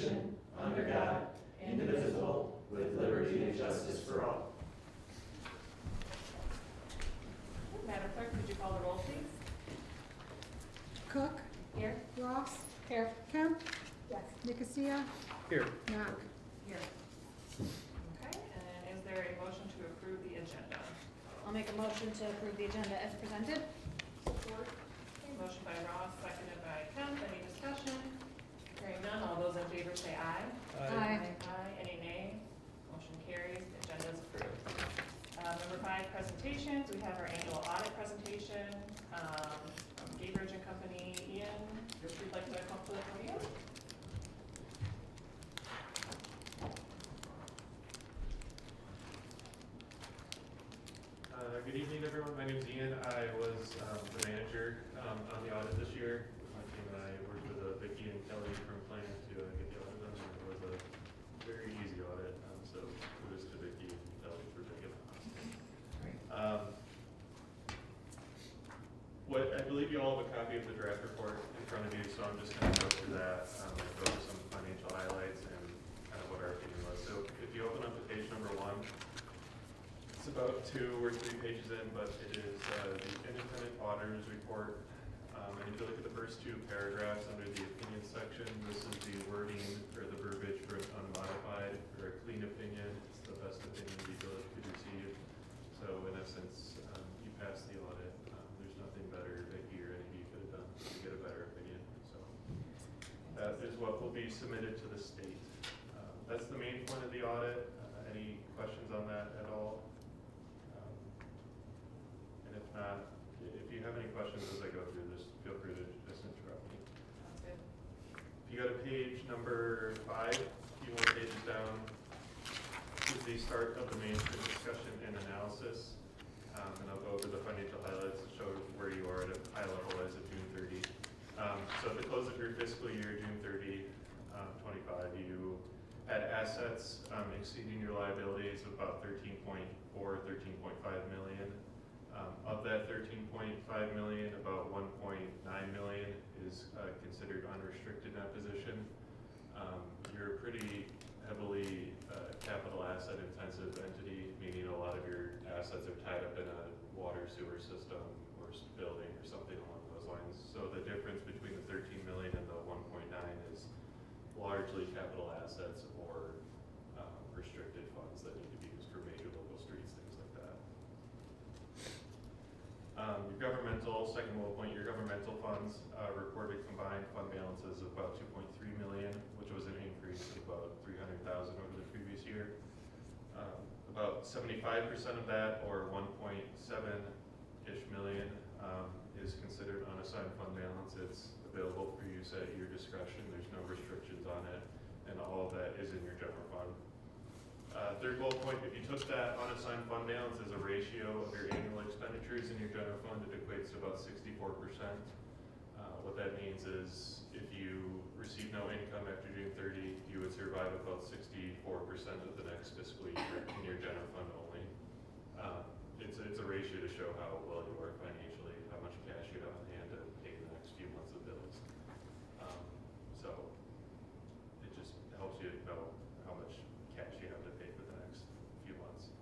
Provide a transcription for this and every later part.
nation, under God, indivisible, with liberty and justice for all. Madam Clerk, could you call the roll, please? Cooke. Here. Ross. Here. Kemp. Yes. Nicosia. Here. Nock. Here. Okay, and is there a motion to approve the agenda? I'll make a motion to approve the agenda as presented. Support. Okay, motion by Ross, seconded by Kemp. Any discussion? Hearing none, all those in favor say aye. Aye. Aye. Any nay? Motion carries. The agenda is approved. Number 5, presentations. We have our annual audit presentation from Gabridge Co. Ian, if you'd like to come to the podium. Good evening, everyone. My name is Ian. I was the manager on the audit this year. My team and I worked with Vicki and Kelly from Plan to get the audit done. It was a very easy audit, so kudos to Vicki and Kelly for doing it. What I believe you all have a copy of the draft report in front of you, so I'm just going to go through that and go over some financial highlights and kind of what our opinion was. So if you open up to page number 1. It's about 2 or 3 pages in, but it is the independent auditor's report. And if you look at the first 2 paragraphs under the opinion section, this is the wording or the verbiage for an unmodified or a clean opinion. It's the best opinion the village could receive. So in essence, you pass the audit. There's nothing better that you or any of you could have done to get a better opinion. So that is what will be submitted to the state. That's the main point of the audit. Any questions on that at all? If not, if you have any questions as I go through this, feel free to just interrupt me. Sounds good. If you go to page number 5, a few more pages down, is the start of the management discussion and analysis. And I'll go over the financial highlights to show where you are at a high level as of June 30. So at the close of your fiscal year, June 30, 25, you had assets exceeding your liabilities of about 13.4, 13.5 million. Of that 13.5 million, about 1.9 million is considered unrestricted net position. You're a pretty heavily capital asset intensive entity, meaning a lot of your assets are tied up in a water sewer system or building or something along those lines. So the difference between the 13 million and the 1.9 is largely capital assets or restricted funds that need to be used for major local streets, things like that. Your governmental, second bullet point, your governmental funds reported combined fund balances of about 2.3 million, which was an increase of about 300,000 over the previous year. About 75% of that, or 1.7-ish million, is considered unassigned fund balance. It's available for use at your discretion. There's no restrictions on it, and all of that is in your general fund. Third bullet point, if you took that unassigned fund balance as a ratio of your annual expenditures in your general fund, it equates to about 64%. What that means is if you receive no income after June 30, you would survive about 64% of the next fiscal year in your general fund only. It's a ratio to show how well you are financially, how much cash you have on hand to pay the next few months of bills. So it just helps you know how much cash you have to pay for the next few months.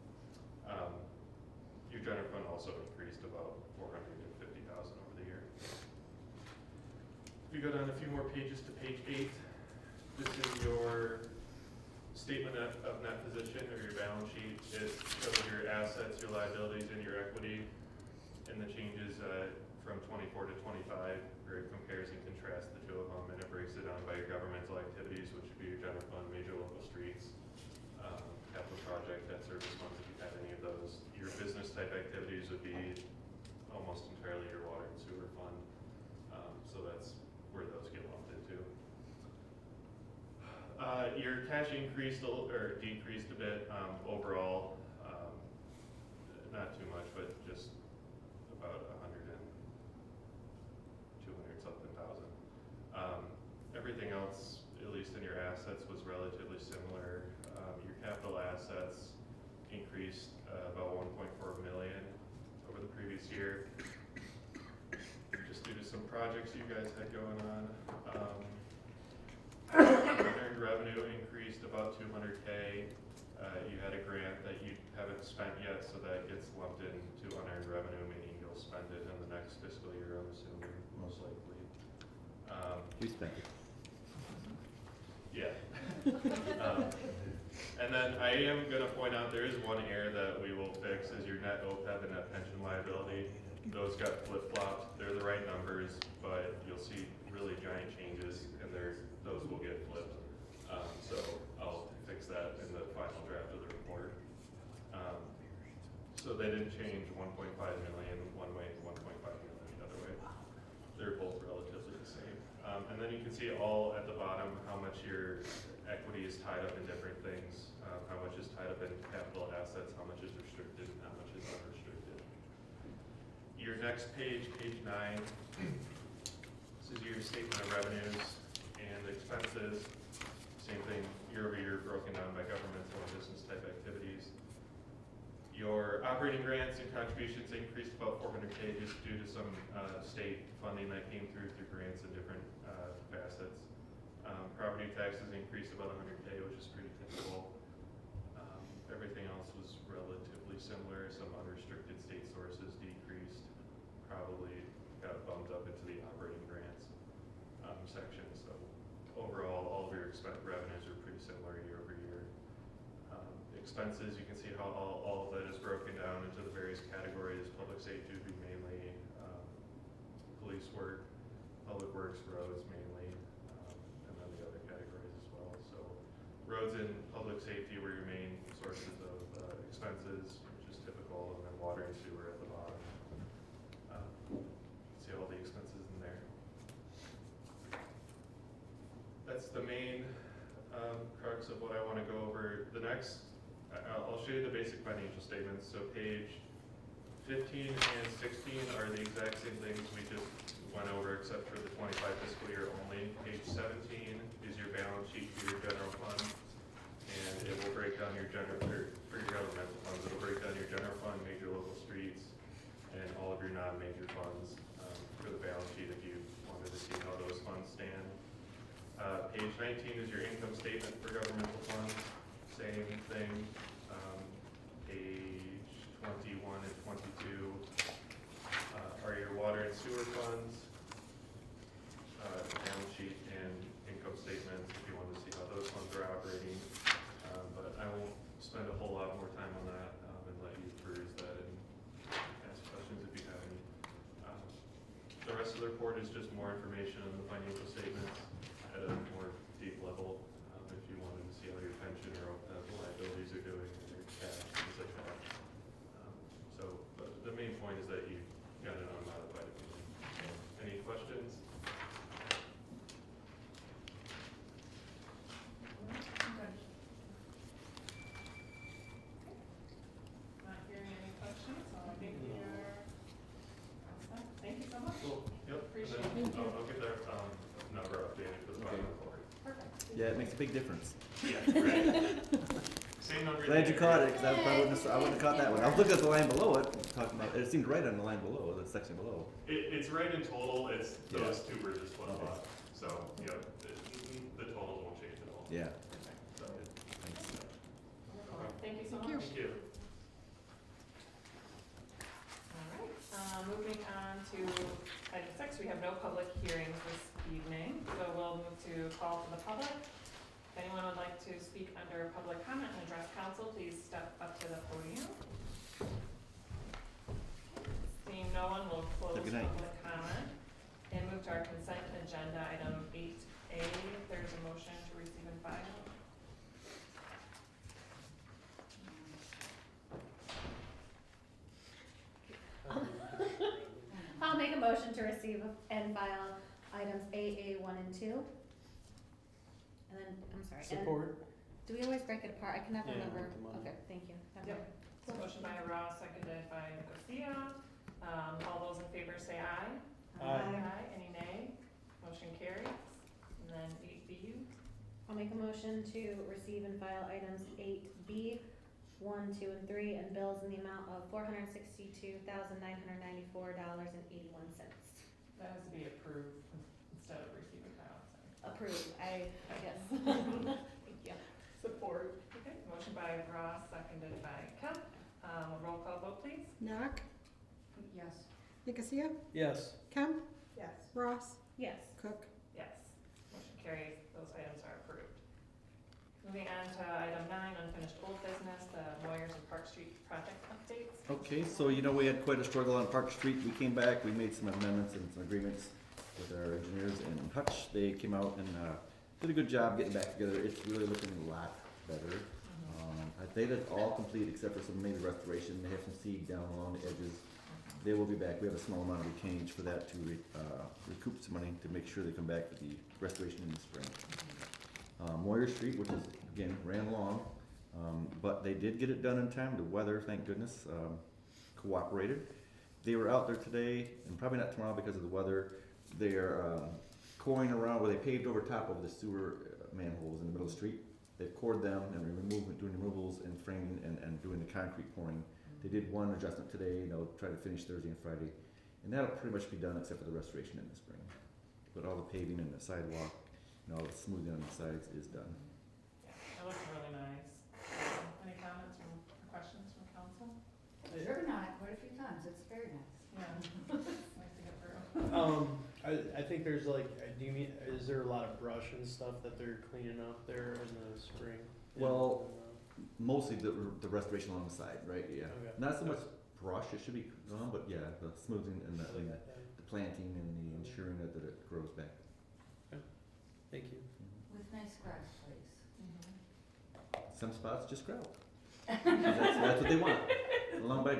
Your general fund also increased about 450,000 over the year. If you go down a few more pages to page 8, this is your statement of net position or your balance sheet. It shows your assets, your liabilities, and your equity, and the changes from 24 to 25, where it compares and contrasts the 2 of them, and it breaks it down by your governmental activities, which would be your general fund, major local streets, capital project, debt service funds, if you have any of those. Your business type activities would be almost entirely your water and sewer fund, so that's where those get lumped into. Your cash increased or decreased a bit overall, not too much, but just about 100 and 200 something thousand. Everything else, at least in your assets, was relatively similar. Your capital assets increased about 1.4 million over the previous year, just due to some projects you guys had going on. Unearned revenue about 200K. You had a grant that you haven't spent yet, so that gets lumped into unearned revenue, meaning you'll spend it in the next fiscal year, I'm assuming, most likely. We spent it. Yeah. And then I am gonna point out, there is one error that we will fix, is your net OPEB and net pension liability. Those got flip-flopped. They're the right numbers, but you'll see really giant changes, and those will get flipped. So I'll fix that in the final draft of the report. So they didn't change 1.5 million one way and 1.5 million the other way. They're both relatively the same. And then you can see all at the bottom how much your equity is tied up in different things, how much is tied up in capital assets, how much is restricted, and how much is unrestricted. Your next page, page 9, this is your statement of revenues and expenses. Same thing, year over year, broken down by governmental and business type activities. Your operating grants and contributions increased about 400K just due to some state funding that came through grants in different facets. Property taxes increased about 100K, which is pretty typical. Everything else was relatively similar. Some unrestricted state sources decreased, probably got bumped up into the operating grants section. So overall, all of your revenues are pretty similar year over year. Expenses, you can see how all of that is broken down into the various categories. Public safety would be mainly police work, public works, roads mainly, and then the other categories as well. So roads and public safety were your main sources of expenses, which is typical, and then water and sewer at the bottom. See all the expenses in there. That's the main crux of what I want to go over. The next, I'll show you the basic financial statements. So page 15 and 16 are the exact same things we just went over, except for the 25 fiscal year only. Page 17 is your balance sheet for your general fund, and it will break down your for your governmental funds. It'll break down your general fund, major local streets, and all of your non-major funds for the balance sheet if you wanted to see how those funds stand. Page 19 is your income statement for governmental funds. Same thing. Page 21 and 22 are your water and sewer funds, balance sheet and income statements if you want to see how those funds are operating. But I won't spend a whole lot more time on that and let you peruse that and ask questions if you have any. The rest of the report is just more information on the financial statements at a more deep level. If you wanted to see how your pension or liabilities are doing, and your cash, things like that. But the main point is that you got an unmodified opinion. Any questions? Not hearing any questions, so I think we are all set. Thank you so much. Cool. Yep. Appreciate And then it. I'll get that number updated for the final report. Perfect. Yeah, it makes a big difference. Yeah, right. Same number. Glad you there. caught it, because I wouldn't have caught that one. I was looking at the line below it, talking about, it seemed right on the line below, the section below. It's right in total. It's those Yeah. two were just flip Okay. flop. So yeah, the totals won't change at all. Yeah. So, Thanks. Thank you so much. thank you. All right, moving on to item 6, we have no public hearings this evening, so we'll move to call for the public. If anyone would like to speak under public comment and address council, please step up to the podium. Seeing no one, we'll close Good night. public comment and move to our consent agenda, item 8A. If there's a motion to receive and file. I'll make a motion to receive and file items AA 1 and 2. And then, I'm sorry. and Support. Do we always break it apart? I can never Yeah, remember. come on. Okay, thank you. Yep. So motion by Ross, seconded by Nicosia. All those in favor say aye. Aye. Any nay? Motion carries. And then 8B. I'll make a motion to receive and file items 8B, 1, 2, and 3, and bills in the amount of $462,994.81. That has to be approved instead of receive and file. Sorry. Approved, I guess. Thank you. Ross, seconded by Kemp. A roll call vote, please. Nock, Yes. Nicosia, Yes. Kemp, Yes. Ross, Yes. Cooke. Yes. Motion carries. Those items are approved. Moving on to item 9, unfinished old business, the Moyers and Park Street project updates. Okay, so we had quite a struggle on Park Street. We came back, we made some amendments and some agreements with our engineers and Hutch. They came out and did a good job getting back together. It's really looking a lot better. I think that's all complete except for some major restoration. They have some seed down along the edges. They will be back. We have a small amount of retainage for that to recoup some money to make sure they come back for the restoration in the spring. Moyer Street, which is, again, ran long, but they did get it done in time. The weather, thank goodness, cooperated. They were out there today, and probably not tomorrow because of the weather. They're coring around where they paved over top of the sewer manholes in the middle of the street. They've cored them and doing removals and framing and doing the concrete pouring. They did one adjustment today, and they'll try to finish Thursday and Friday. And that'll pretty much be done except for the restoration in the spring. But all the paving and the sidewalk and all the smoothing on the sides is done. Yeah, it looks really nice. Any comments or questions from council? Driven on it quite a few times, it's very nice. Yeah. Nice to get through. I think there's like, is there a lot of brush and stuff that they're cleaning up there in the spring? Well, mostly the restoration along the side, right? Yeah. Okay. Not so much brush, it should be gone, but yeah, the smoothing and the planting and the ensuring that it grows back. Thank you. With nice grass, please. Some spots just gravel. That's what they want.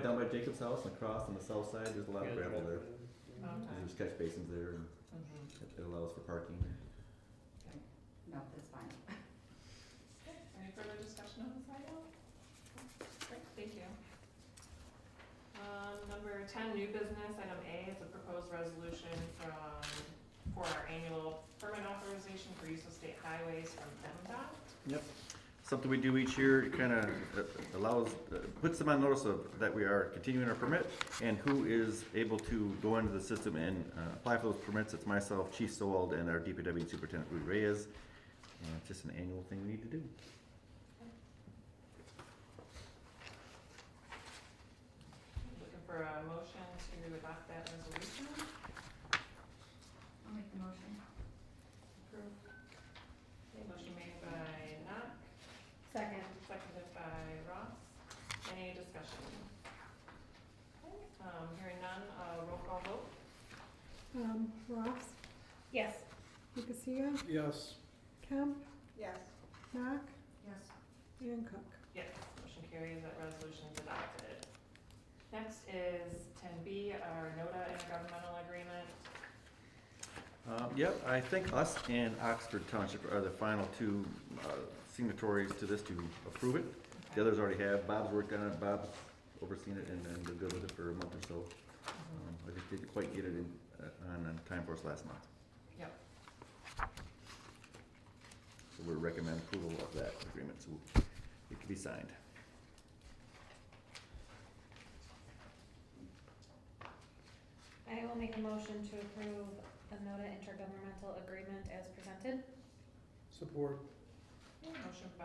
Down by Jacob's house and across on the south side, there's a lot of gravel there. Okay. There's catch basins there and it allows for parking. No, that's fine. Any further discussion on this item? Great, thank you. Number 10, new business, item A is a proposed resolution for our annual permit authorization for use of state highways from MDOT. Yep. Something we do each year, it kind of allows, puts them on notice of that we are continuing our permit and who is able to go into the system and apply for those permits. It's myself, Chief Sowald, and our DPW Superintendent Rees. And it's just an annual thing we need to do. Looking for a motion to adopt that resolution. I'll make the motion. Approve. Okay, motion made by Nock, Second. seconded by Ross. Any discussion? Okay, hearing none, roll call vote. Ross, Yes. Nicosia, Yes. Kemp, Yes. Nock, Yes. and Cooke. Yes, motion carries, that resolution is adopted. Next is 10B, our NODA intergovernmental agreement. Yep, I think us and Oxford Township are the final two signatories to this to approve it. The others already have. Bob's worked on it. Bob's overseen it and been good with it for a month or so. I just didn't quite get it in on time for us last month. Yep. So we recommend approval of that agreement so it can be signed. I will make a motion to approve the NODA intergovernmental agreement as presented. Support. Motion by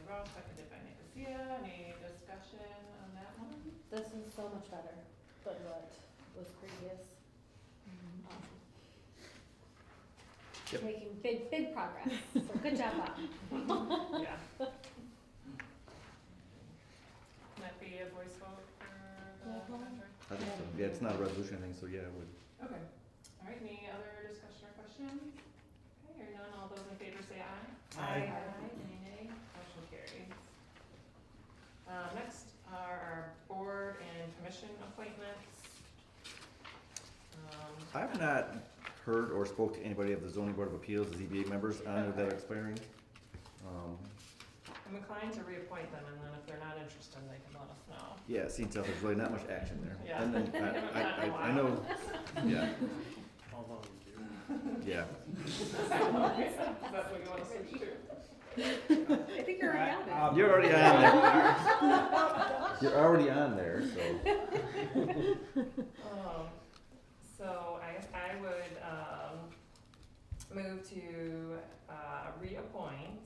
Ross, seconded by Nicosia. Any discussion on that one? This is so much better than what was previous. Yep. Making big progress, so good job, Bob. Yeah. Can that be a voice vote for the Roll call? contract? I think so. Yeah, it's not a resolution or anything, so yeah, I would. Okay. All right, any other discussion or questions? Okay, hearing none, all those in favor say aye. Aye. Any nay? Motion carries. Next are our board and commission appointments. I've not heard or spoke to anybody of the zoning board of appeals, the ZBA members on that are expiring. I'm inclined to reappoint them, and then if they're not interested, they can let us know. Yeah, it seems like there's really not much action there. Yeah. And then I know, yeah, I'll volunteer. yeah. That's what you want to switch to? I think you're already on it. You're already on there. You're already on there, so. So I guess I would move to reappoint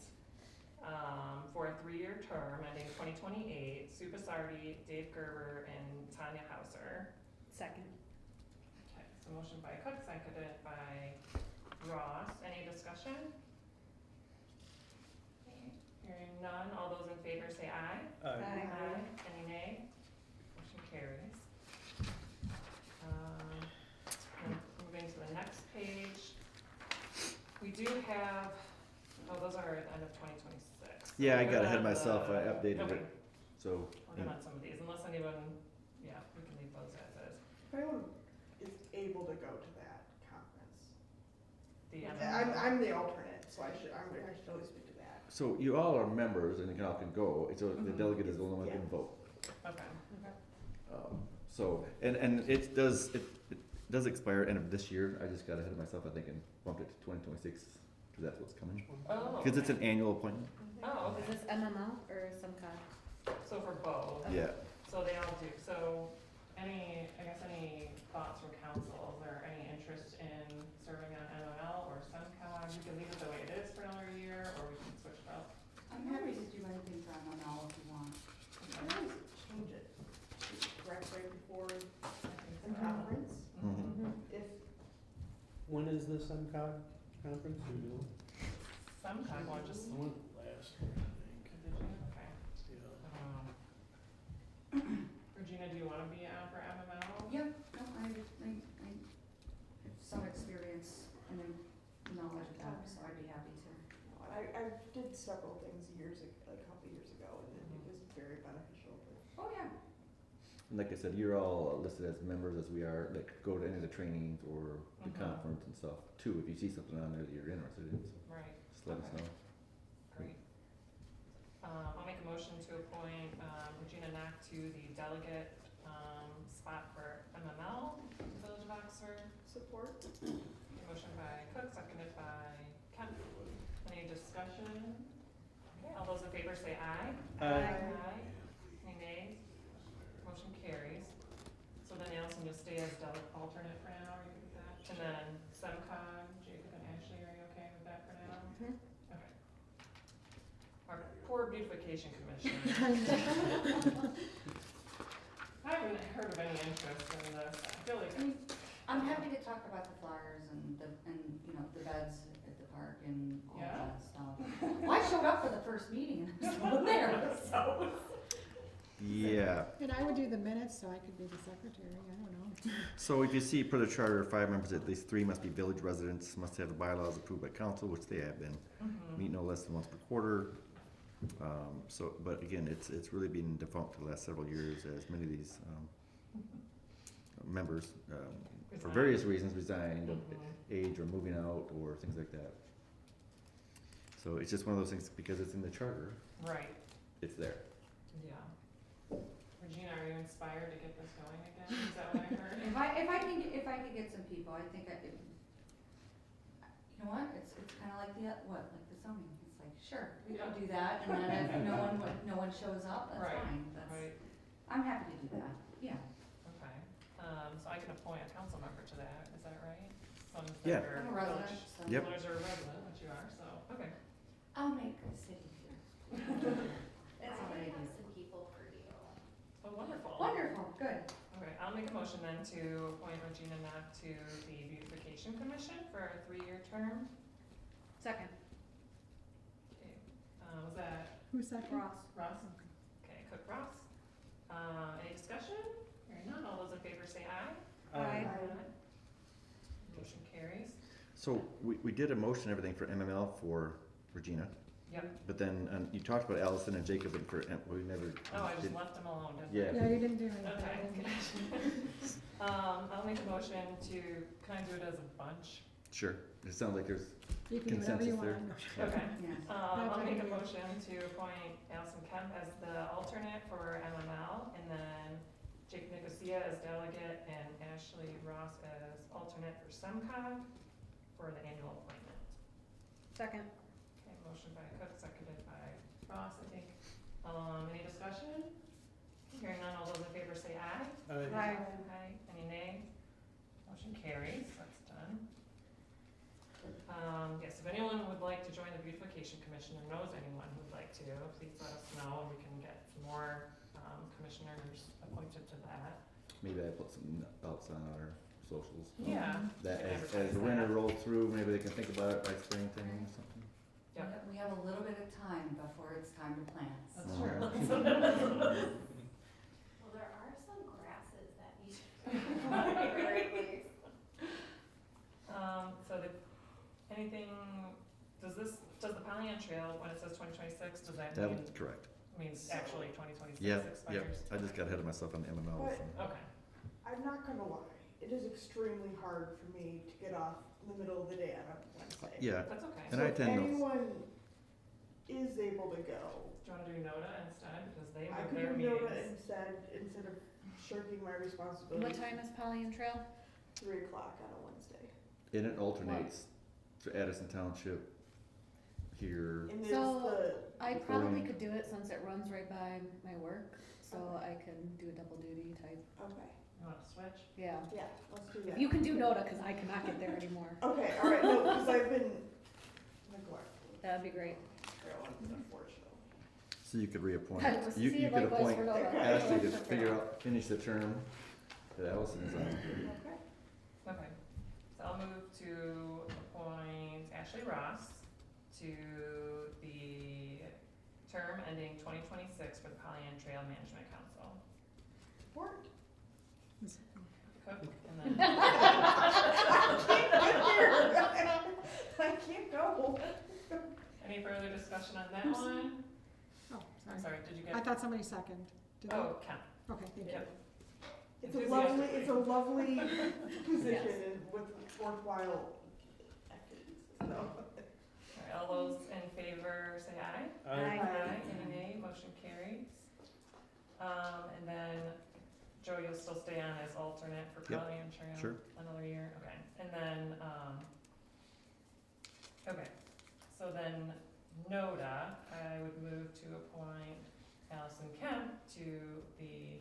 for a 3-year term ending 2028, Sue Basardi, Dave Gerber, and Tanya Hauser. Second. Okay, so motion by Cook, seconded by Ross. Any discussion? Okay, hearing none, all those in favor say aye. Aye. Any nay? Motion carries. And moving to the next page, we do have, oh, those are at the end of 2026. Yeah, I We're got good ahead of on myself, I updated Okay, it, so. we're good on some of these, unless anyone, yeah, we can leave those as is. If anyone is able to go to that conference. The I'm the alternate, so I should always speak to that. So you all are members and you all can go, so the Mhm. delegate is the only one that can Yeah. vote. Okay. So, and it does expire end of this year, I just got ahead of myself, I think, and bumped it to 2026, because that's what's coming. Oh. Because it's okay. an annual appointment. Oh, Is okay. this MML or some kind? So for both. Yeah. So they all do. So any thoughts from council? Is there any interest in serving on MML or SunCog? We can leave it the way it is for another year, or we can switch it up. I'm happy to do anything for MML if you want. I always change it right before I think the so. conference. Mhm. If When is the SunCog conference? Do you know? SunCog one just. I went last year, I think. Did you? Okay. Regina, do you want to be on for MML? Yep, no, I have some experience and then knowledge of that, so I'd be happy to. I did several things a couple years ago, and it was very beneficial. Oh, yeah. And like I said, you're all listed as members as we are, like, go to any of the trainings or the Mhm. conference and stuff, too, if you see something on there that you're interested in, so Right. just let us Okay. know. Great. I'll make a motion to appoint Regina Nock to the delegate spot for MML, Village of Oxford. Support? Motion by Cook, seconded by Kemp. Any discussion? Okay, all those in favor say aye. Aye. Any nays? Motion carries. So then Allison just stay as alternate for now, are you good with that? And then SEMCOG, Jacob and Ashley, are you okay with that for now? Mhm. Okay. Our poor beautification commission. I haven't heard of any interest in this. I feel like, I mean, I'm happy to talk about the flowers and you know, the beds at the park and all Yeah? that stuff. Well, I showed up for the first meeting and there's no one there. so, Yeah, And I would do the minutes, so I could be the secretary, I don't know. so if you see per the charter, 5 members, at least 3 must be village residents, must have the bylaws approved by council, which they have been, meet no less than once per quarter. So, but again, it's really been defunct for the last several years, as many of these, members, for various reasons resigned, of age or moving out or things like that. So it's just one of those things, because it's in the charter, right, it's there. yeah. Regina, are you inspired to get this going again? Is that what I heard? If I could get some people, I think you know what, it's kinda like like the zoning, it's like, sure, we can do that, and then if no one shows up, that's Right, fine, Right, I'm happy to do that, yeah. okay. So I can appoint a council member to that, is that right? Some Yeah. that are I'm a resident, village- so. Yep. Villagers are a resident, which you are, so, okay. I'll make a city here. That's what I do. some people for you. Oh, wonderful. Wonderful, good. Okay, I'll make a motion then to appoint Regina Nock to the Beautification Commission for a 3-year term. Second. Okay, was that Who's second? Ross. Ross? Okay, Cook Ross. Any discussion? Hearing none, all those in favor say aye. Aye. Motion carries. So we did a motion and everything for MML for Regina, Yep. but then, you talked about Allison and Jacob, and we never. Oh, I just did- left them alone, didn't I? Yeah. Yeah, you didn't do anything. Okay. I'll make a motion to, can I do it as a bunch? Sure, it sounds like there's, You can do whatever you Consensus want. Okay. Yes. I'll That's make a okay. motion to appoint Allison Kemp as the alternate for MML, and then Jake Nicosia as delegate, and Ashley Ross as alternate for SEMCOG for the annual appointment. Second. Okay, motion by Cook, seconded by Ross, I think. Any discussion? Hearing none, all those in favor say aye. Aye. Aye. Any nay? Motion carries, that's done. Yes, if anyone would like to join the beautification commission or knows anyone who'd like to, please let us know and we can get some more, commissioners appointed to that. Maybe I put some outs on our socials. Yeah. That we can as advertise the winter that. rolls through, maybe they can think about it by springtime or something. Yep. We have a little bit of time before it's time to plant. That's Oh. true. Well, there are some grasses that need to be very please. So anything, does the Pollyant Trail, when it says 2026, does that mean, That's correct. means actually 2026 Yep, expires? I just got ahead of myself on the MML. But- so. Okay, I'm not gonna lie, it is extremely hard for me to get off in the middle of the day on a Wednesday. Yeah, that's okay. And So I if attend those. anyone is able to go, Do you wanna do NODA instead, because they I move could their do Nova meetings? instead of shirking my What responsibilities. time is Pollyant Trail? 3 o'clock on a Wednesday. And it alternates to Addison Township here. And So- it's I probably Recording. could do it since it runs right by my work, so I can do a double duty type. okay, You wanna switch? Yeah. yeah, let's do If that. you can do NODA, cause I cannot get there anymore. Okay, alright, no, because I've been neglectful, That'd be great. unfortunately. So you could reappoint. I was You seeing could likewise appoint for NODA. Ashley to figure out, finish the term that Allison's on. Okay. Okay, so I'll move to appoint Ashley Ross to the term ending 2026 for the Pollyant Trail Management Council. Support. Cook, and then, I can't go. any further discussion on that one? Oh, I'm sorry. sorry, did you I get, thought somebody seconded. Did they? oh, Kemp, Okay, thank you. yep. It's a lovely position and with worthwhile activities, so. Alright, all those in favor say aye. Aye. Any nay, motion carries. And then, Joe, you'll still stay on as alternate for Yep, Pollyant Trail? sure. Another year, okay, and then, okay, so then NODA, I would move to appoint Allison Kemp to the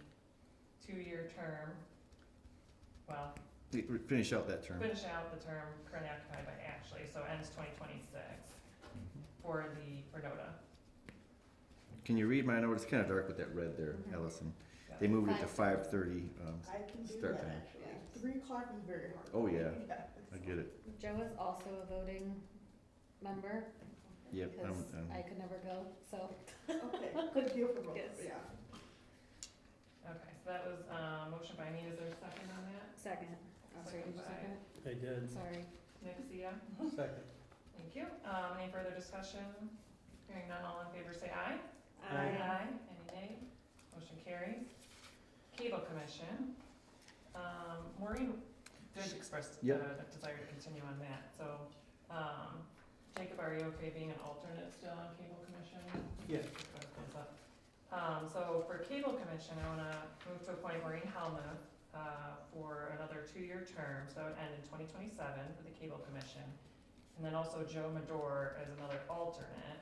2-year term. Well, Finish out that term. finish out the term currently occupied by Ashley, so ends 2026 for NODA. Can you read my note? It's kinda dark with that red there, Mhm. Allison. They moved it to 5:30, I can do Start that time. actually. 3 o'clock is very hard. Oh, for me. yeah. I get it. Joe is also a voting member, Yep, because I could never go, so. Okay, good deal for both, Yes. yeah. Okay, so that was, motion by me, is there a second on that? Second. Oh, sorry, did you second? I did. Sorry. Nicosia, Second. thank you. Any further discussion? Hearing none, all in favor say aye. Aye. Any nay? Motion carries. Cable Commission, Maureen did express Yep. a desire to continue on that, so, Jacob, are you okay being an alternate still on Cable Commission? Yeah. Thumbs up. So for Cable Commission, I wanna move to appoint Maureen Helmuth, for another 2-year term, so that would end in 2027 for the Cable Commission. And then also Joe Madore as another alternate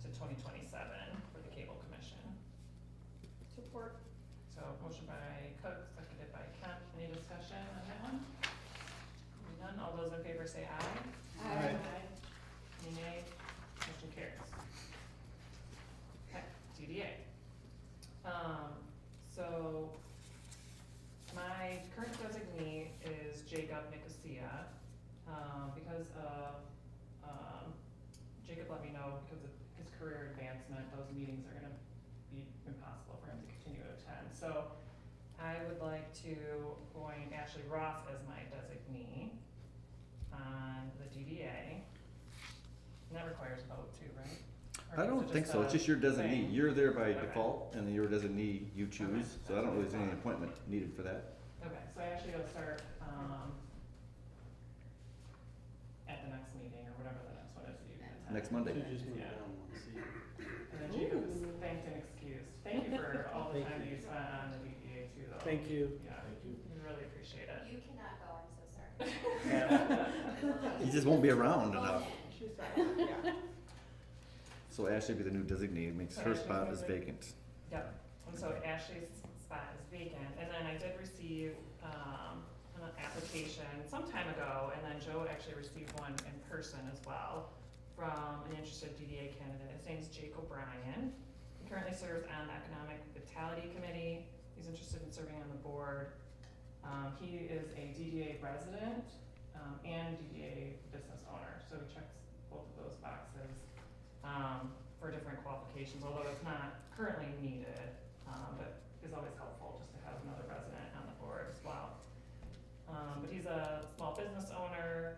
to 2027 for the Cable Commission. Support. So motion by Cook, seconded by Kemp. Any discussion on that one? Hearing none, all those in favor say aye. Aye. Any nay? Motion carries. Okay, DDA. So my current designee is Jacob Nicosia. Because of, Jacob let me know because of his career advancement, those meetings are gonna be impossible for him to continue to attend. So I would like to appoint Ashley Ross as my designee on the DDA. And that requires a vote too, right? Or I is don't it think so, it's a just your designee, thing? you're there by Okay. default, and your designee you choose, Okay. so I don't really see any appointment needed for that. Okay, so I actually gotta start, at the next meeting or whatever the next one is that you can attend. Next Monday. Should just move Yeah. down one seat. And then Jacob is thanked and excused. Thank you for all the Thank time that you. you spent on the DDA too, though. Thank you. Yeah, we really appreciate it. You cannot go, I'm so sorry. He just won't be around enough. She's fine, yeah. So Ashley will be the new designee, it makes her Ashley's spot new is designee. vacant. Yep, and so Ashley's spot is vacant, and then I did receive, an application some time ago, and then Joe actually received one in person as well from an interested DDA candidate. His name's Jake O'Brien. He currently serves on the Economic Vitality Committee. He's interested in serving on the board. He is a DDA resident and DDA business owner, so he checks both of those boxes for different qualifications, although it's not currently needed, but is always helpful just to have another resident on the board as well. But he's a small business owner,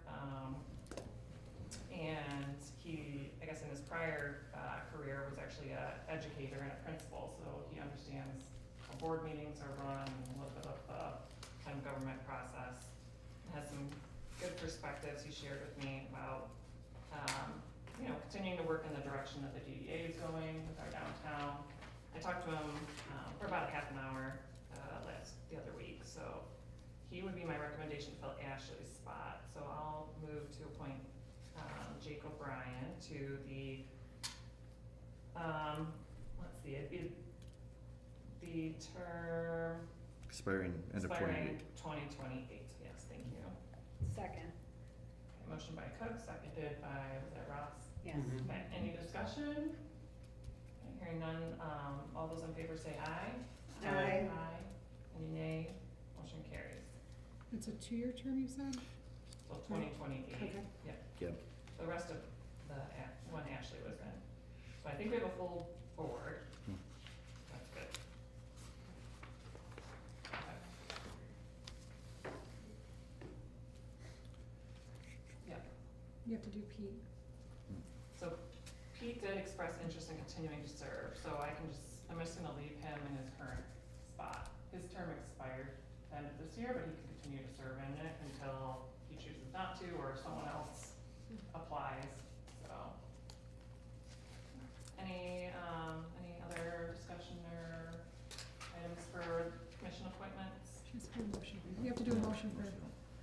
and he, I guess in his prior career, was actually an educator and a principal, so he understands how board meetings are run, and a little bit of the kind of government process. Has some good perspectives he shared with me about, continuing to work in the direction that the DDA is going with our downtown. I talked to him for about a half an hour the other week, so he would be my recommendation to fill Ashley's spot. So I'll move to appoint Jake O'Brien to the, let's see, it'd be the term Expiring end of expiring 28. 2028, yes, thank you. Second, Okay, motion by Cooke, seconded by, was that Ross? yes. Mhm. Okay, any discussion? Okay, hearing none, all those in favor say aye. Aye. Aye. Any nay? Motion carries. It's a 2-year term, you said? Till 2028. Okay. Yep. The rest of the, one Ashley was in. So I think we have a full board. Hmm. That's good. Okay. Yep. You have to do Pete. So Pete did express interest in continuing to serve, so I'm just gonna leave him in his current spot. His term expired end of this year, but he can continue to serve in it until he chooses not to, or someone else applies, so. Any other discussion or items for commission appointments? Just for a motion. You have to do a motion for,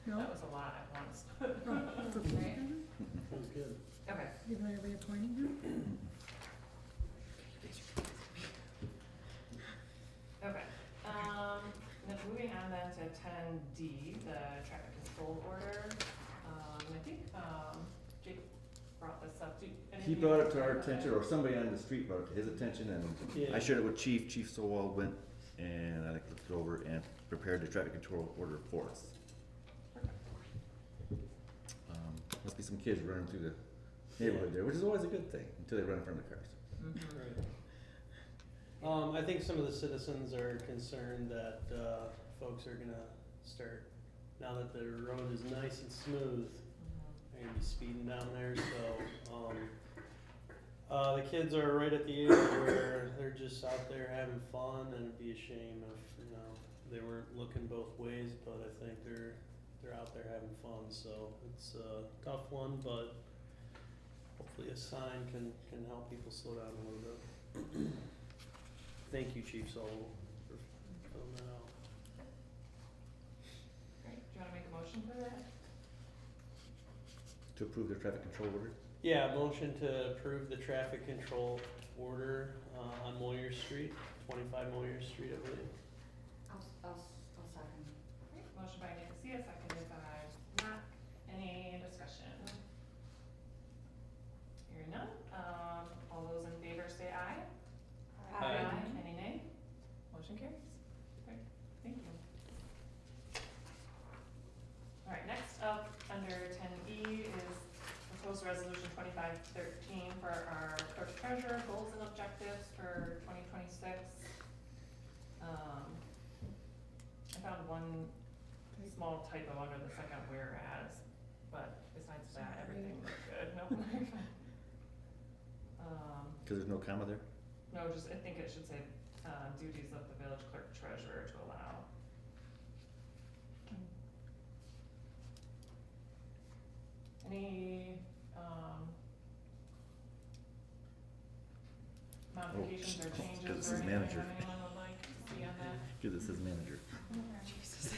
no? That was a lot at once. Oh, for Pete, then? Sounds good. Okay, You're gonna be appointing him? okay. Then moving on then to 10D, the traffic control order. I think, Jake brought this up. He brought it to our attention, or somebody on the street brought it to his attention, and Yeah. I shared it with Chief. Chief Sowell went and I looked it over and prepared the traffic control order for us. Must be some kids running through the neighborhood there, which is always a good thing, until they run in front of the cars. Right. I think some of the citizens are concerned that, folks are gonna start, now that the road is nice and smooth, they're gonna be speeding down there, so, the kids are right at the age where they're just out there having fun, and it'd be a shame if, they weren't looking both ways, but I think they're out there having fun, so it's a tough one, but hopefully a sign can help people slow down a little bit. Thank you, Chief Sowell, for filling that out. Great, do you wanna make a motion for that? To approve the traffic control order? Yeah, motion to approve the traffic control order, on Moyer Street, 25 Moyer Street, I believe. I'll second. Great, motion by Nicosia, seconded by Nock. Any discussion? Hearing none, all those in favor say aye. Aye. Any nay? Motion carries. Great, thank you. All right, next up, under 10E is proposed resolution 2513 for our clerk treasurer goals and objectives for 2026. I found one small typo under the second whereas, but besides that, everything looks good. Nope. Cause there's no comma there? No, just, I think it should say, duties of the village clerk treasurer to allow. Any, modifications or changes 'cause this or is anything manager. that anyone would like to see on that? Cause it says manager. Jesus.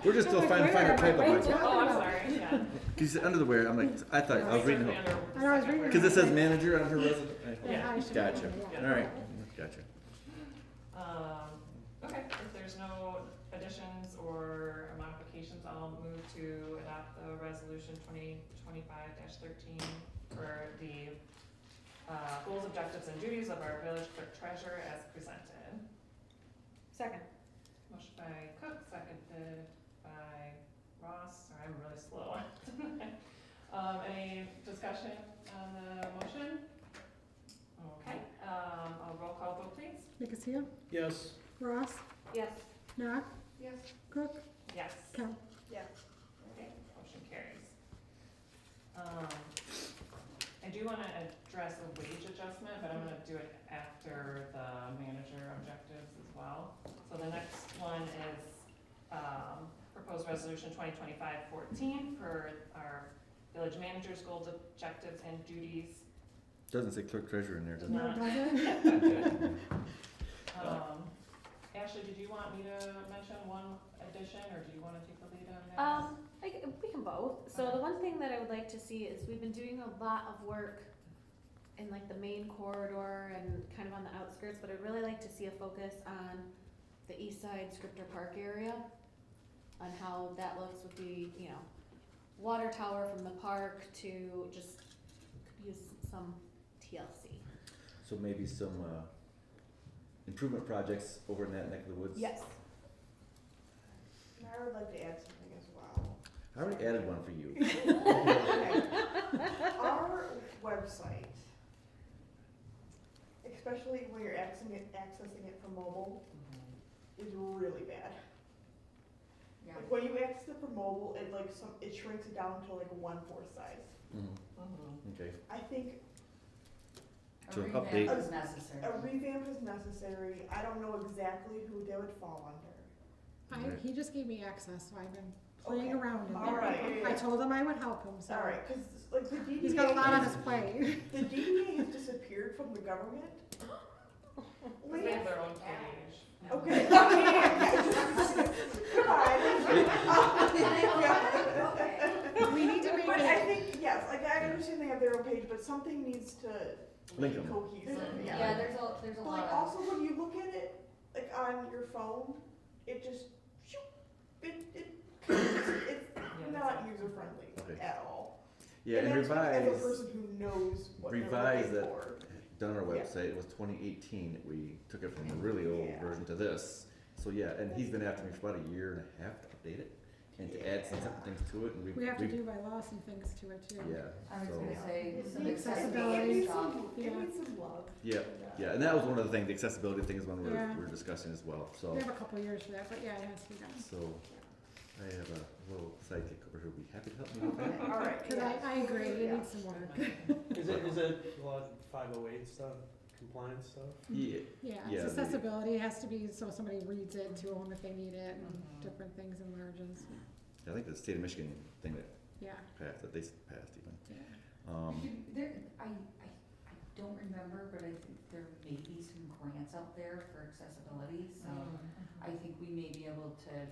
We're just still finding a typo. Where? Cause Oh, I'm sorry, yeah. you said under the where, I'm like, I thought, I was reading, Certainly under I know, I was second reading cause it whereas. says manager on her resume. Yeah. I should Gotcha, have done it, yeah. alright, gotcha. Okay, if there's no additions or modifications, I'll move to adopt the resolution 2025-13 for the goals, objectives, and duties of our village clerk treasurer as presented. Second. Motion by Cooke, seconded by Ross. Sorry, I'm really slow. Any discussion on the motion? Okay, I'll roll call vote, please. Nicosia, Yes. Ross, Yes. Nock, Yes. Cooke, Yes. Kemp. Yes. Okay, motion carries. I do want to address a wage adjustment, but I'm going to do it after the manager objectives as well. So the next one is proposed resolution 2025-14 for our village manager's goals, objectives, and duties. Doesn't say clerk treasurer in there, does it? No, Not- does it? Ashley, did you want me to mention one addition, or do you want to take the lead on that? We can both. So Okay. the one thing that I would like to see is we've been doing a lot of work in like the main corridor and kind of on the outskirts, but I'd really like to see a focus on the east side Scripter Park area, on how that looks with the, you know, water tower from the park to just could use some TLC. So maybe some, improvement projects over in that neck of the woods? Yes. And I would like to add something as well. I already added one for you. Okay. Our website, especially when you're accessing it from mobile, is really bad. Yeah. Like when you access it from mobile, it shrinks it down to like a 1/4 size. Mhm. Okay, I think A So revamp update- is necessary. a revamp is necessary. I don't know exactly who they would fall under. He just gave me access, so I've been playing Okay. around in All it. right. I told him I would help him, so. All right, because like the DDA. He's got a lot on his plate. The DDA has disappeared from the government. They have their own page. Okay. Goodbye. We need to make But I it, think, yes, like I understand they have their own page, but something needs to Link be 'em. cohesive, Yeah, yeah. there's a But lot like of. also when you look at it, like on your phone, it just, it's not user friendly Okay. at all. yeah, and that's as a revise, person who knows what they're revise looking that. for. Done our Yeah. website, it was 2018, we took it from the really old Yeah. version to this. So yeah, and he's been after me for about a year and a half to update it and to add some Yeah. things to it, and we have to do by law some things to it too. Yeah, I was so, gonna say, some The It accessibility needs stuff. some, it Yeah. needs some love. yeah, yeah, and that was one of the things, the accessibility thing is one Yeah. we're discussing as well, so. We have a couple years for that, but yeah, it has to be done. So, I have a little sidekick over here who'll be happy to help me with that. All right. Cause I agree, it needs some work. Is it a lot of 508 stuff, compliance stuff? Yeah, Yeah, Yeah, it's the- accessibility, it has to be so somebody reads it to them if they need it, and Mhm. different things and margins, I think the state of Michigan thing that yeah, passed, that they passed even. yeah. There, I don't remember, but I think there may be some grants out there for accessibility, so I think we may be able to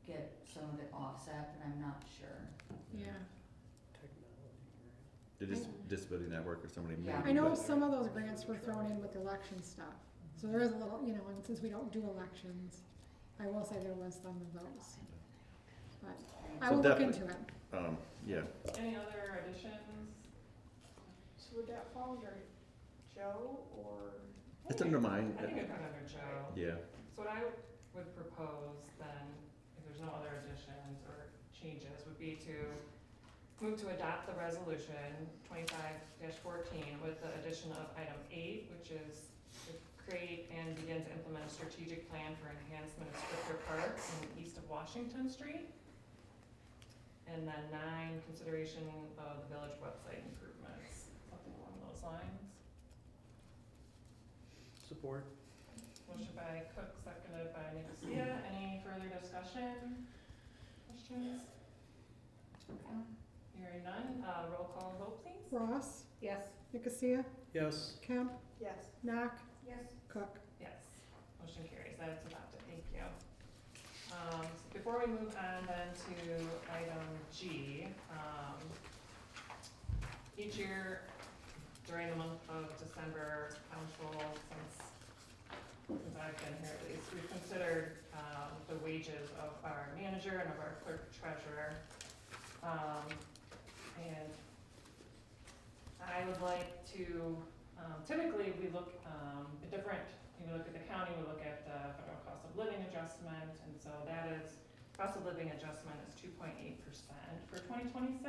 get some of it offset, but I'm not sure. Yeah, Technology. The disability network or somebody maybe. Yeah. I know but- some of those grants were thrown in with election stuff, so there is a little, you know, and since we don't do elections, I will say there was some of those. But I So will look definitely- into it. Yeah, Any other additions? So would that fall under Joe or? it's under mine, I think it comes under Joe. yeah, So what I would propose then, if there's no other additions or changes, would be to move to adopt the resolution 25-14 with the addition of item 8, which is to create and begin to implement a strategic plan for enhancement of Scripter Park in east of Washington Street. And then 9, consideration of the village website improvements, something along those lines. Support. Motion by Cooke, seconded by Nicosia. Any further discussion? Questions? Hearing none, roll call vote please. Ross, Yes. Nicosia, Yes. Kemp, Yes. Nock, Yes. Cook. Yes, motion carries, that's adopted, thank you. So before we move on then to item G, each year during the month of December, council, since since I've been here at least, we've considered, the wages of our manager and of our clerk treasurer. And I would like to, typically we look, at different, we look at the county, we look at the federal cost of living adjustment, and so that is, cost of living adjustment is 2.8% for 2026.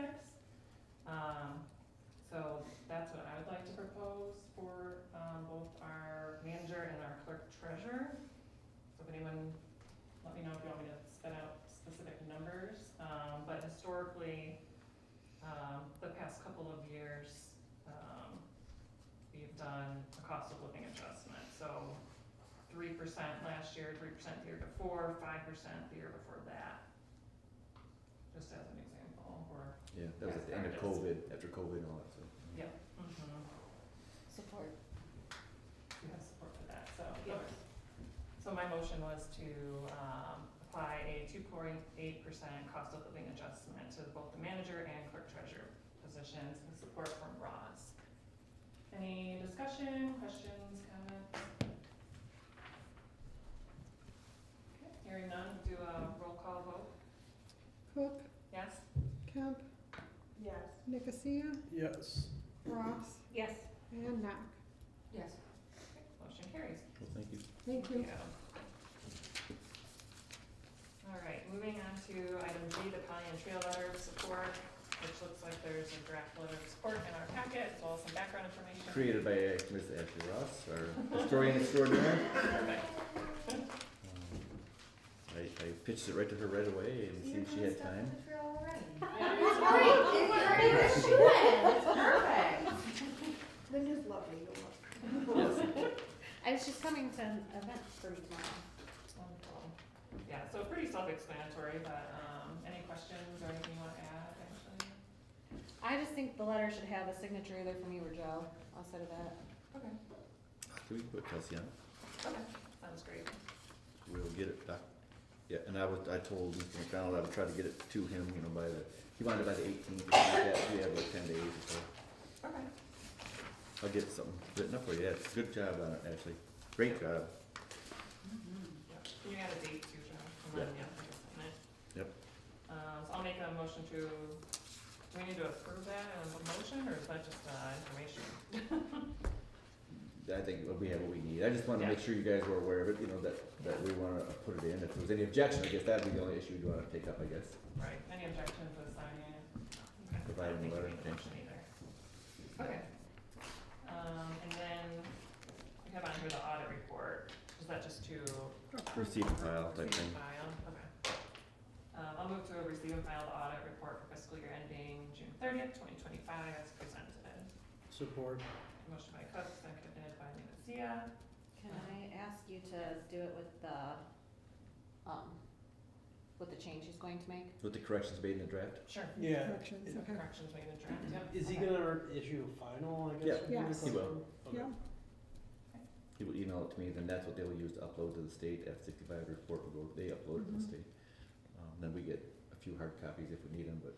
So that's what I would like to propose for, both our manager and our clerk treasurer. So if anyone, let me know if you want me to spit out specific numbers, but historically, the past couple of years, we've done a cost of living adjustment, so 3% last year, 3% the year before, 5% the year before that. Just as an example, or, Yeah, that was at the end of COVID, after COVID and all that stuff. yeah. Support. You have support for that, so. Yeah. Okay. So my motion was to, apply a 2.8% cost of living adjustment to both the manager and clerk treasurer positions with support from Ross. Any discussion, questions, comments? Okay, hearing none, do a roll call vote. Cooke, Yes? Kemp, Yes. Nicosia, Yes. Ross, Yes. and Nock. Yes. Okay, motion carries. Well, thank you. Thank you. All right, moving on to item G, the County and Trail letter of support, which looks like there's a draft letter of support in our packet, as well as some background information. Created by Ms. Ashley Ross, our historian extraordinaire. Perfect. I pitched it right to her right away and see if she had time. It's great, it's perfect. Linda's lovely, you'll love Yes. I was just coming to an event for me tomorrow. Wonderful. Yeah, so pretty self-explanatory, but, any questions or anything you want to add, Ashley? I just think the letter should have a signature either from you or Joe, outside of that. Okay. Can we put Kelsey on? Okay, sounds great. We'll get it, yeah, and I told Mr. McDonald I would try to get it to him, you know, he wanted it by the 18th, or something like that. We have like 10 days or so. Okay. I'll get something written up for you, yeah, good job on it, Ashley, great job. Yeah. Can you add a date too, Joe? And then, yeah, I can sign it. Yep. So I'll make a motion to, do we need to approve that as a motion, or is that just, information? I think we have what we need, I just wanted to make sure you guys were aware of it, you know, that we wanna put it in, if there was any objection, I guess that'd be the only issue we'd wanna take up, I guess. Right, any objections with signing it? Okay. Providing the I don't letter. think we need a motion either. Okay. And then we have on here the audit report, is that just to? Receive and file type Receive thing. and file, okay. I'll move to receive and file the audit report for fiscal year ending June 30th, 2025 as presented. Support. Motion by Cooke, seconded by Nicosia. Can I ask you to do it with the change he's going to make? With the corrections made in the draft? Sure. Yeah. Corrections, okay. Corrections made in draft, yep. Is he Okay. gonna issue a final, I guess? Yeah. Yes. He will. Okay. Yeah. He will email it to me, then that's what they'll use to upload to the state, F-65 report will go, they upload it to the Mhm. state. Then we get a few hard copies if we need them, but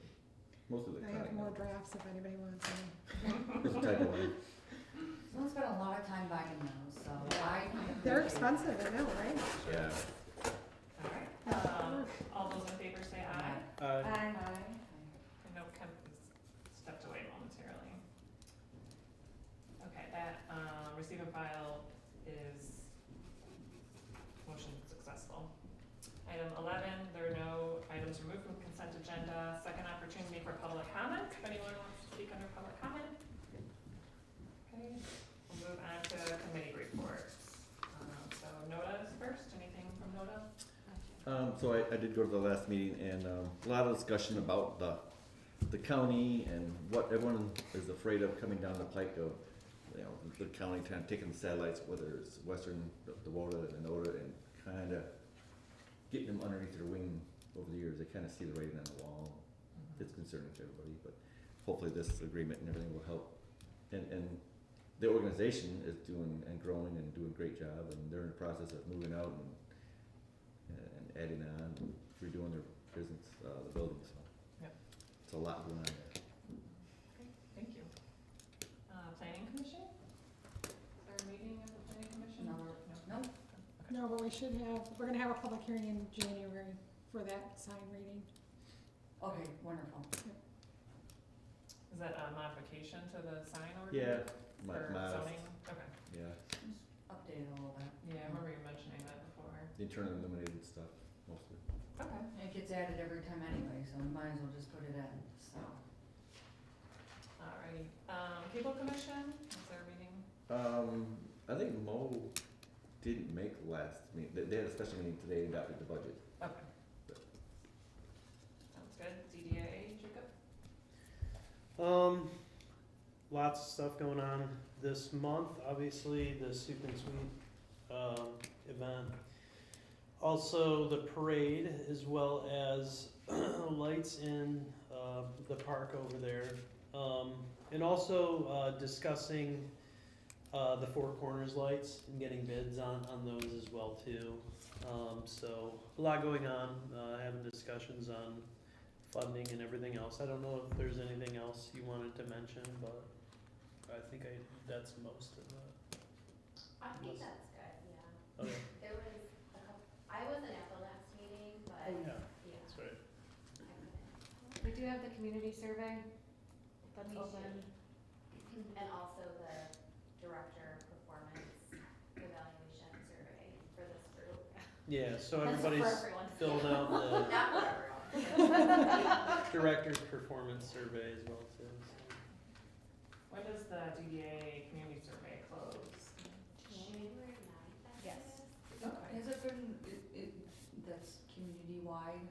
most of the I have electronic. more drafts if anybody wants them. Just type it in. Someone spent a lot of time buying those, so I. They're expensive, I know, right? Yeah. All right, all those in favor say aye. Aye. I know Kemp has stepped away momentarily. Okay, that, receive and file is motion successful. Item 11, there are no items removed from consent agenda. Second opportunity for public comment, if anyone wants to speak under public comment. Okay, we'll move on to committee reports. So NODA is first, anything from NODA? So I did go to the last meeting and, a lot of discussion about the county and what everyone is afraid of coming down the pike of, you know, the county kind of taking the satellites, whether it's Western, the WODA and NODA, and kind of getting them underneath their wing over the years. They kind of see the writing on the wall. It's concerning to everybody, but hopefully this agreement and everything will help. And the organization is doing and growing and doing a great job, and they're in the process of moving out and adding on, and redoing their business, the building, so. Yep. It's a lot going on there. Okay, thank you. Planning commission? Is there a meeting of the planning commission? No. No? No, but we should have, we're gonna have a public hearing in January for that sign reading. Okay, wonderful. Is that a modification to the sign Yeah, ordinance? my, Or my, zoning? Okay. yeah, Just update it a little bit. Yeah, I remember you mentioning that before. the internally illuminated stuff mostly. Okay. It gets added every time anyway, so we might as well just put it in, so. Alrighty. Cable commission, is there a meeting? I think Mo didn't make last meeting, they had a special meeting today and adopted the budget. Okay. Sounds good. ZDA, Jacob? Lots of stuff going on this month, obviously, the soup and sweet, event. Also, the parade, as well as lights in, the park over there. And also, discussing, the Four Corners lights and getting bids on those as well too. So, a lot going on, having discussions on funding and everything else. I don't know if there's anything else you wanted to mention, but I think that's most of it. I think that's good, yeah. Okay. There was a couple, I wasn't at the last meeting, but Oh, yeah, yeah. that's right. We do have the community survey that's Me open, and also the director performance evaluation survey for this group. Yeah, so That's for everybody's everyone. filled out the Not for everyone. director's performance survey as well too. So. When does the DDA community survey close? January 9th, I think Yes. it is. Okay. Has it been, that's community-wide,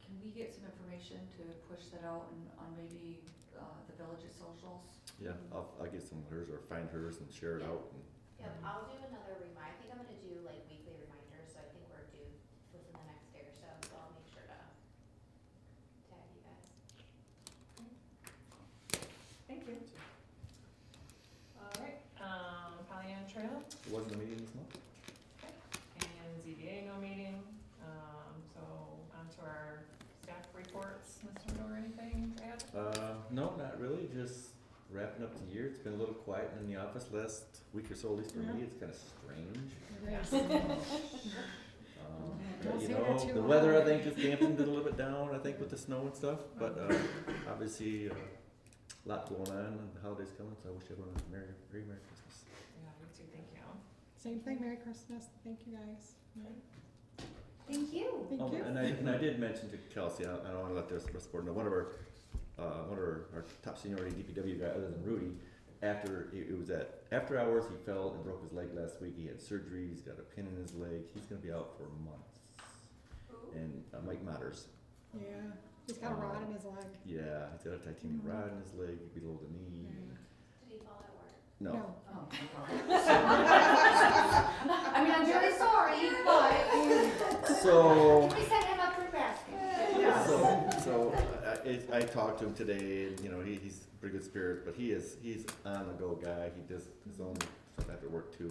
can we get some information to push that out on maybe, the village's socials? Yeah, I'll get some of hers or find hers and share it out and. Yep, I'll do another I think I'm gonna do like weekly reminders, so I think we're due within the next day or so, so I'll make sure to tag you guys. Thank you. Alright, Pollyant Trail Wasn't a meeting this month? and ZBA no meeting, so on to our staff reports. Mr. Miller, anything to add? No, not really, just wrapping up the year. It's been a little quiet in the office last week or so, at least for me. It's kinda strange. It is. But, you Don't say know, that too the weather, I loud. think, has dampened it a little bit down, I think, with the snow and stuff, but, obviously, a lot going on, and the holidays coming, so I wish everyone a Merry Christmas. Yeah, me too, thank you. Same thing, Merry Christmas, thank you guys. Thank you. Thank Oh, you. and I did mention to Kelsey, I don't wanna let the rest of the board know, one of our top seniority DPW guy, other than Rudy, after hours, he fell and broke his leg last week, he had surgery, he's got a pin in his leg, he's gonna be out for months. And Mike Matters, Yeah, he's got a rod in his leg. yeah, he's got a titanium rod in his leg, below the knee. Did he fall at work? No, Oh, I mean, I'm very sorry, but so, we sent him up for basket. so I talked to him today, and, you know, he's pretty good spirits, but he's on the go guy, he does his own stuff after work too.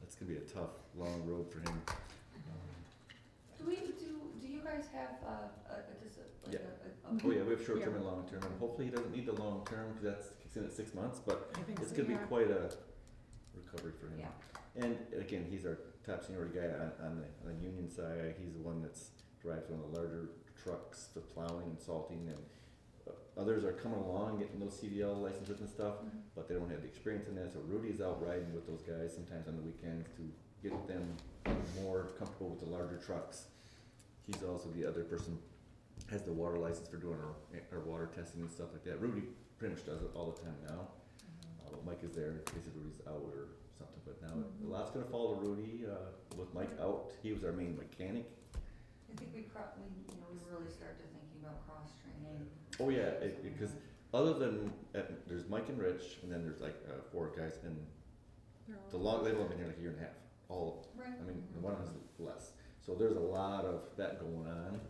It's gonna be a tough, long road for him. Do you guys have, Yeah. a Oh yeah, we have short-term and long-term, and hopefully he doesn't need the long-term, cause that's kicks in at 6 months, but I think it's so, gonna be yeah. quite a recovery for him. Yeah. And again, he's our top seniority guy on the union side, he's the one that's drives one of the larger trucks for plowing and salting, and others are coming along, getting those CDL licenses and stuff, but they don't have the experience in that, so Rudy's out riding with those guys sometimes on the weekends to get them more comfortable with the larger trucks. He's also the other person, has the water license for doing our water testing and stuff like that. Rudy pretty much does it all the time now. But Mike is there in case Rudy's out or something, but now a lot's gonna fall to Rudy, with Mike out, he was our main mechanic. I think we really started thinking about cross-training. Oh yeah, because other than, there's Mike and Rich, and then there's like, 4 guys, and They've they've only been here like a year and a half, all of them. Right. I mean, the one is less. So there's a lot of that going on,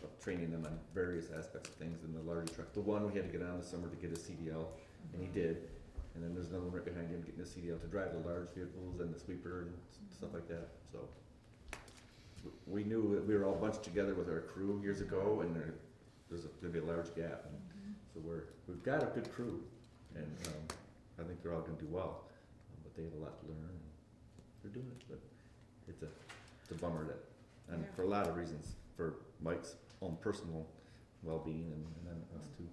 of training them on various aspects of things in the larger truck. The one we had to get on this summer to get a CDL, and he did. And then there's another one right behind him getting a CDL to drive the large vehicles and the sweeper and stuff like that, so. We knew that we were all bunched together with our crew years ago, and there's gonna be a large gap, and so we've got a good crew, and, I think they're all gonna do well. But they have a lot to learn, and they're doing it, but it's a bummer that, and Yeah. for a lot of reasons, for Mike's own personal well-being and then us too.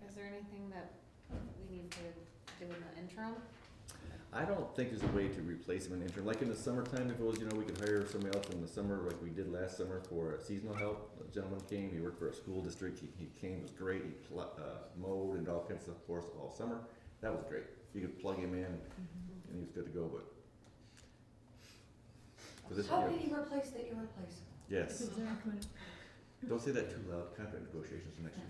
Is there anything that we need to do in the interim? I don't think there's a way to replace him in interim, like in the summertime, if it was, we could hire somebody else in the summer, like we did last summer for seasonal help. A gentleman came, he worked for a school district, he came, it was great, he mowed and all kinds of stuff for us all summer, that was great. You could plug him in, and he was good to go, but. For this How year, can you replace the irreplaceable? yes, Exactly. don't say that too loud, contract negotiations are next year.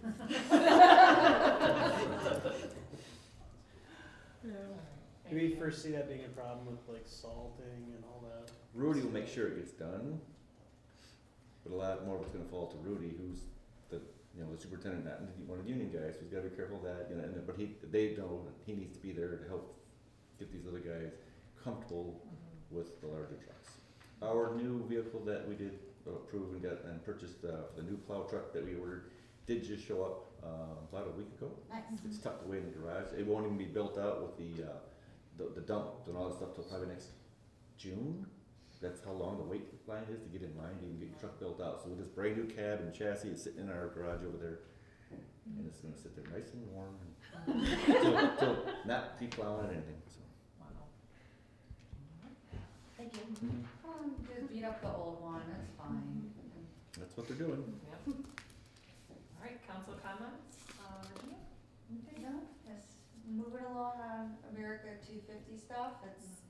Yeah. Do we foresee that being a problem with like salting and all that? Rudy will make sure it gets done, but a lot more of it's gonna fall to Rudy, who's the superintendent, not one of the union guys, who's gotta be careful of that, but they know that he needs to be there to help get these other guys comfortable with the larger trucks. Our new vehicle that we did approve and purchased, the new plow truck that we ordered, did just show up, about a week ago. Nice. It's tucked away in the garage, it won't even be built out with the dump and all that stuff till probably next June. That's how long the wait line is to get in line to even get your truck built out. So with this brand new cab and chassis, it's sitting in our garage over there, and it's gonna sit there nice and warm till not be plowing or anything, so. Thank you. Just beat up the old one, that's fine. That's what they're doing. Yep. All right, council comments, Virginia? Okay. No, just moving along on America 250 stuff, it's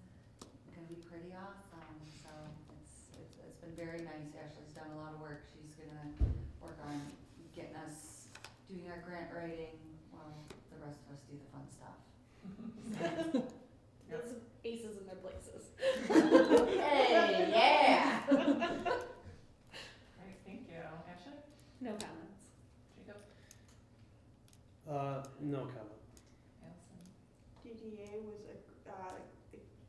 gonna be pretty awesome, so it's been very nice. Ashley's done a lot of work, she's gonna work on getting us, doing our grant writing, while the rest of us do the fun stuff. It's aces in their places. Hey, yeah! Great, thank you. Ashley? No comments. Jacob? No comment. Allison? DDA was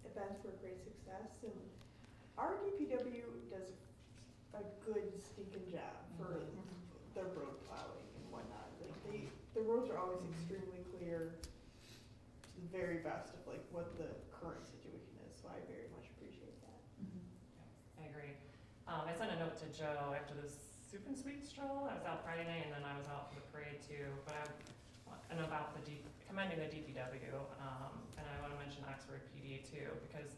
events were a great success, and our DPW does a good stinking job for the road plowing and whatnot. Like the roads are always extremely clear, to the very best of like what the current situation is. So I very much appreciate that. I agree. I sent a note to Joe after the soup and sweet stroll. I was out Friday night and then I was out for the parade too. But and about commending the DPW, and I want to mention Oxford PD too, because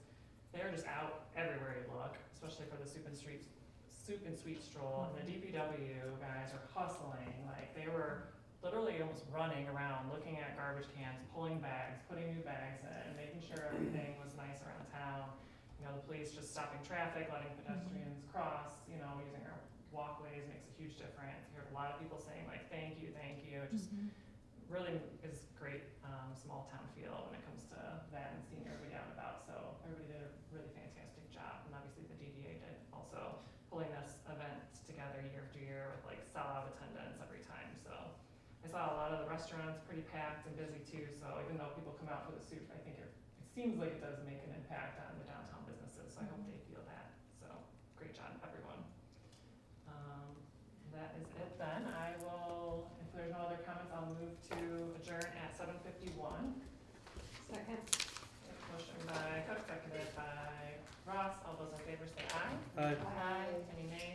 they're just out everywhere you look, especially for the soup and sweet stroll. And the DPW guys are hustling, like they were literally almost running around, looking at garbage cans, pulling bags, putting new bags in, making sure everything was nice around town. The police just stopping traffic, letting pedestrians cross, using our walkways makes a huge difference. You heard a lot of people saying like, thank you, it just really is great, small town feel when it comes to that and seeing everybody out and about. So everybody did a really fantastic job, and obviously the DDA did also, pulling this event together year after year with like sellout attendance every time. So I saw a lot of the restaurants pretty packed and busy too, so even though people come out for the soup, I think it seems like it does make an impact on the downtown businesses, so I hope they feel that. So great job, everyone. That is it then. I will, if there's no other comments, I'll move to adjourn at 7:51. Second. Motion by Cooke, seconded by Ross. All those in favor say aye. Aye. Aye. Any nays?